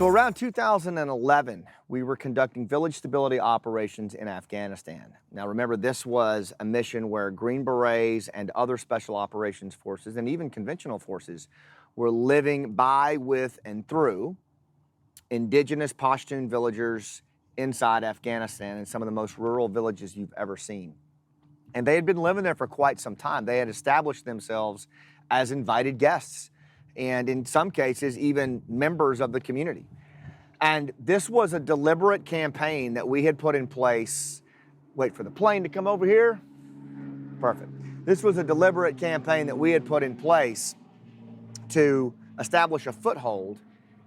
So around 2011, we were conducting village stability operations in Afghanistan. Now remember, this was a mission where Green Berets and other special operations forces and even conventional forces were living by, with, and through indigenous Pashtun villagers inside Afghanistan in some of the most rural villages you've ever seen. And they had been living there for quite some time. They had established themselves as invited guests, and in some cases, even members of the community. And this was a deliberate campaign that we had put in place. Wait for the plane to come over here. Perfect. This was a deliberate campaign that we had put in place to establish a foothold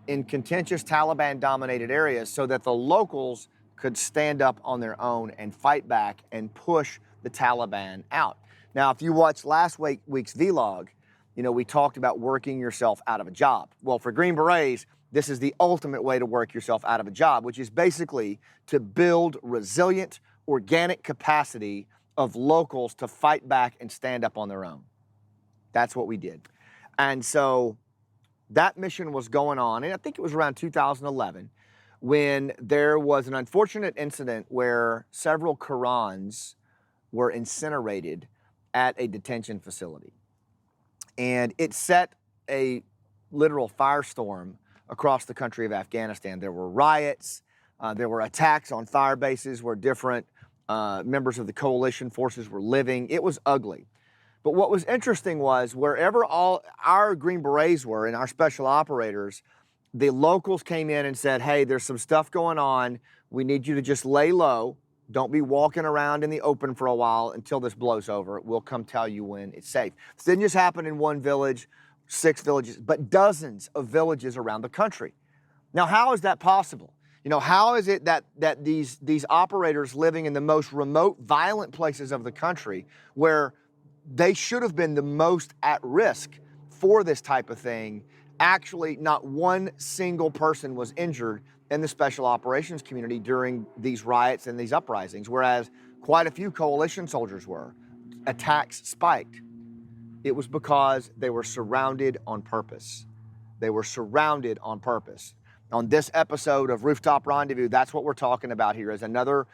in contentious Taliban-dominated areas so that the locals could stand up on their own and fight back and push the Taliban out. Now, if you watched last week's vlog, you know, we talked about working yourself out of a job. Well, for Green Berets, this is the ultimate way to work yourself out of a job, which is basically to build resilient, organic capacity of locals to fight back and stand up on their own. That's what we did. And so that mission was going on, and I think it was around 2011, when there was an unfortunate incident where several Qurans were incinerated at a detention facility. And it set a literal firestorm across the country of Afghanistan. There were riots, there were attacks on fire bases where different members of the coalition forces were living. It was ugly. But what was interesting was wherever all our Green Berets were and our special operators, the locals came in and said, hey, there's some stuff going on. We need you to just lay low. Don't be walking around in the open for a while until this blows over. We'll come tell you when it's safe. This didn't just happen in one village, 6 villages, but dozens of villages around the country. Now, how is that possible? You know, how is it that these operators living in the most remote, violent places of the country, where they should have been the most at risk for this type of thing, actually not one single person was injured in the special operations community during these riots and these uprisings, whereas quite a few coalition soldiers were. Attacks spiked. It was because they were surrounded on purpose. They were surrounded on purpose. On this episode of Rooftop Rendezvous, that's what we're talking about here, is another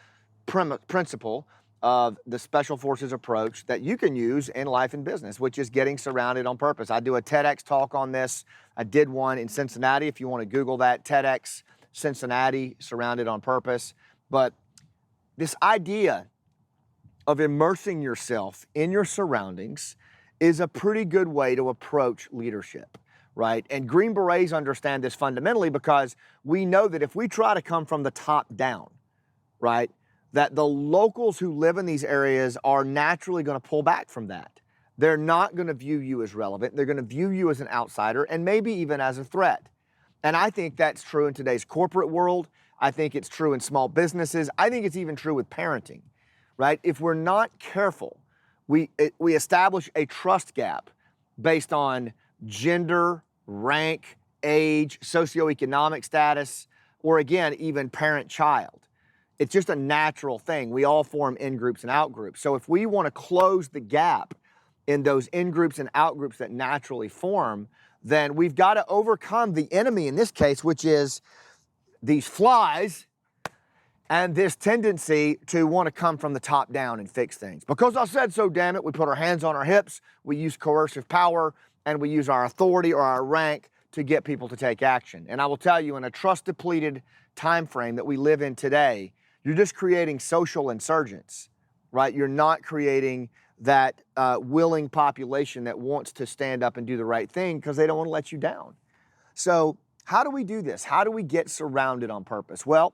principle of the Special Forces approach that you can use in life and business, which is getting surrounded on purpose. I do a TEDx talk on this. I did one in Cincinnati. If you want to Google that, TEDx Cincinnati, Surrounded on Purpose. But this idea of immersing yourself in your surroundings is a pretty good way to approach leadership, right? And Green Berets understand this fundamentally because we know that if we try to come from the top down, right, that the locals who live in these areas are naturally going to pull back from that. They're not going to view you as relevant. They're going to view you as an outsider and maybe even as a threat. And I think that's true in today's corporate world. I think it's true in small businesses. I think it's even true with parenting, right? If we're not careful, we establish a trust gap based on gender, rank, age, socioeconomic status, or again, even parent-child. It's just a natural thing. We all form in-groups and out-groups. So if we want to close the gap in those in-groups and out-groups that naturally form, then we've got to overcome the enemy in this case, which is these flies and this tendency to want to come from the top down and fix things. Because I said so, damn it, we put our hands on our hips, we use coercive power, and we use our authority or our rank to get people to take action. And I will tell you, in a trust-depleted time frame that we live in today, you're just creating social insurgents, right? You're not creating that willing population that wants to stand up and do the right thing because they don't want to let you down. So how do we do this? How do we get surrounded on purpose? Well,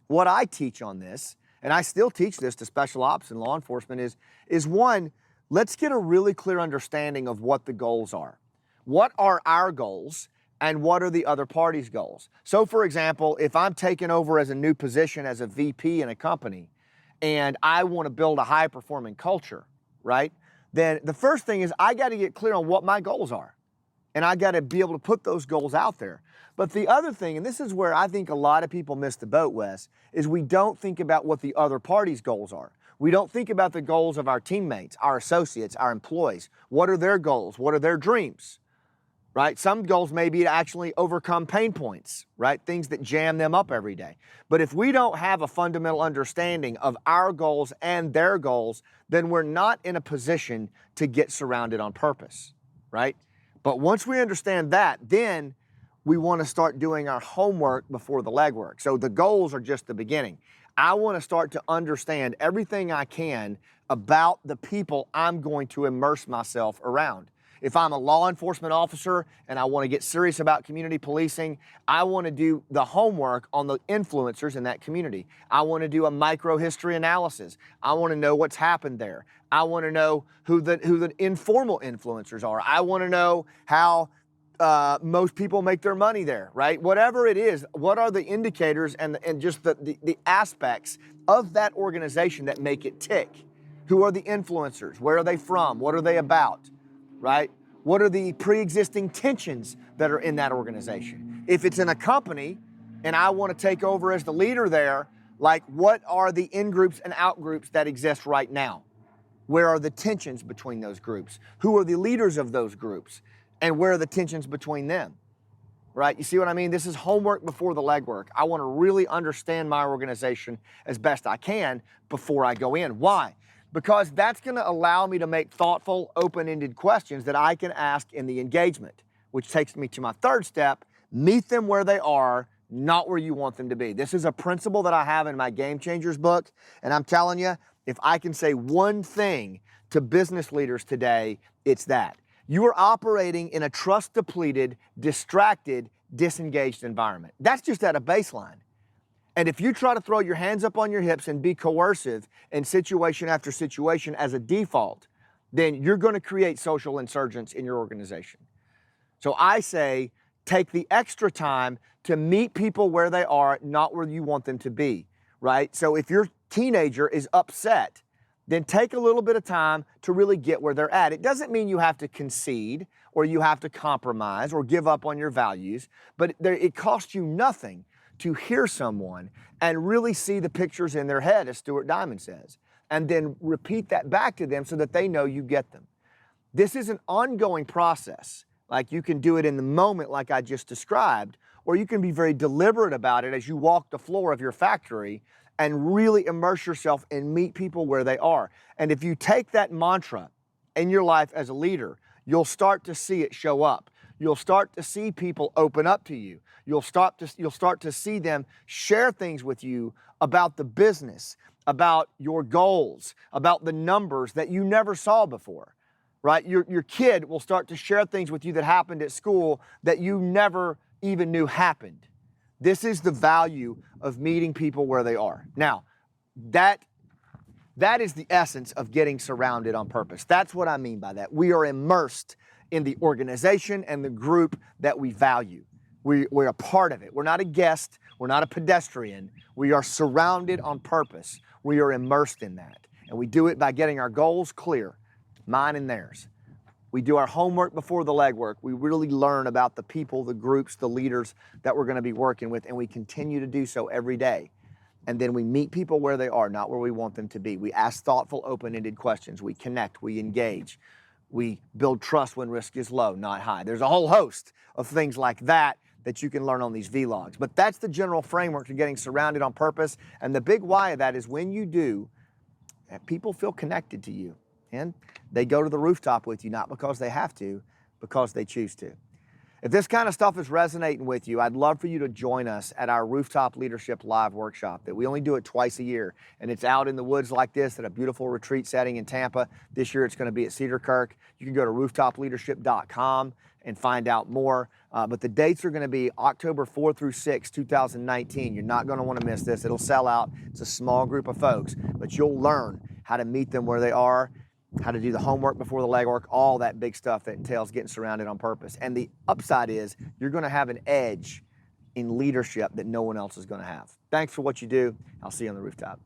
what I teach on this, and I still teach this to special ops and law enforcement, is one, let's get a really clear understanding of what the goals are. What are our goals and what are the other party's goals? So for example, if I'm taking over as a new position as a VP in a company and I want to build a high-performing culture, right? Then the first thing is I got to get clear on what my goals are. And I got to be able to put those goals out there. But the other thing, and this is where I think a lot of people miss the boat, Wes, is we don't think about what the other party's goals are. We don't think about the goals of our teammates, our associates, our employees. What are their goals? What are their dreams? right? Some goals may be to actually overcome pain points, right? Things that jam them up every day. But if we don't have a fundamental understanding of our goals and their goals, then we're not in a position to get surrounded on purpose, right? But once we understand that, then we want to start doing our homework before the legwork. So the goals are just the beginning. I want to start to understand everything I can about the people I'm going to immerse myself around. If I'm a law enforcement officer and I want to get serious about community policing, I want to do the homework on the influencers in that community. I want to do a micro history analysis. I want to know what's happened there. I want to know who the informal influencers are. I want to know how most people make their money there, right? Whatever it is, what are the indicators and just the aspects of that organization that make it tick? Who are the influencers? Where are they from? What are they about? Right? What are the pre-existing tensions that are in that organization? If it's in a company and I want to take over as the leader there, like what are the in-groups and out-groups that exist right now? Where are the tensions between those groups? Who are the leaders of those groups? And where are the tensions between them? Right? You see what I mean? This is homework before the legwork. I want to really understand my organization as best I can before I go in. Why? Because that's going to allow me to make thoughtful, open-ended questions that I can ask in the engagement, which takes me to my third step: meet them where they are, not where you want them to be. This is a principle that I have in my Game Changers book, and I'm telling you, if I can say one thing to business leaders today, it's that. You are operating in a trust-depleted, distracted, disengaged environment. That's just at a baseline. And if you try to throw your hands up on your hips and be coercive in situation after situation as a default, then you're going to create social insurgents in your organization. So I say, take the extra time to meet people where they are, not where you want them to be, right? So if your teenager is upset, then take a little bit of time to really get where they're at. It doesn't mean you have to concede or you have to compromise or give up on your values, but it costs you nothing to hear someone and really see the pictures in their head, as Stuart Diamond says, and then repeat that back to them so that they know you get them. This is an ongoing process. Like, you can do it in the moment like I just described, or you can be very deliberate about it as you walk the floor of your factory and really immerse yourself and meet people where they are. And if you take that mantra in your life as a leader, you'll start to see it show up. You'll start to see people open up to you. You'll start to see them share things with you about the business, about your goals, about the numbers that you never saw before, right? Your kid will start to share things with you that happened at school that you never even knew happened. This is the value of meeting people where they are. Now, that is the essence of getting surrounded on purpose. That's what I mean by that. We are immersed in the organization and the group that we value. We're a part of it. We're not a guest. We're not a pedestrian. We are surrounded on purpose. We are immersed in that. And we do it by getting our goals clear, mine and theirs. We do our homework before the legwork. We really learn about the people, the groups, the leaders that we're going to be working with, and we continue to do so every day. And then we meet people where they are, not where we want them to be. We ask thoughtful, open-ended questions. We connect, we engage. We build trust when risk is low, not high. There's a whole host of things like that that you can learn on these vlogs. But that's the general framework to getting surrounded on purpose. And the big why of that is when you do, people feel connected to you. And they go to the rooftop with you, not because they have to, because they choose to. If this kind of stuff is resonating with you, I'd love for you to join us at our Rooftop Leadership Live workshop that we only do it twice a year. And it's out in the woods like this at a beautiful retreat setting in Tampa. This year it's going to be at Cedar Kirk. You can go to rooftopleadership.com and find out more. But the dates are going to be October 4 through 6, 2019. You're not going to want to miss this. It'll sell out. It's a small group of folks, but you'll learn how to meet them where they are, how to do the homework before the legwork, all that big stuff that entails getting surrounded on purpose. And the upside is you're going to have an edge in leadership that no one else is going to have. Thanks for what you do. I'll see you on the rooftop.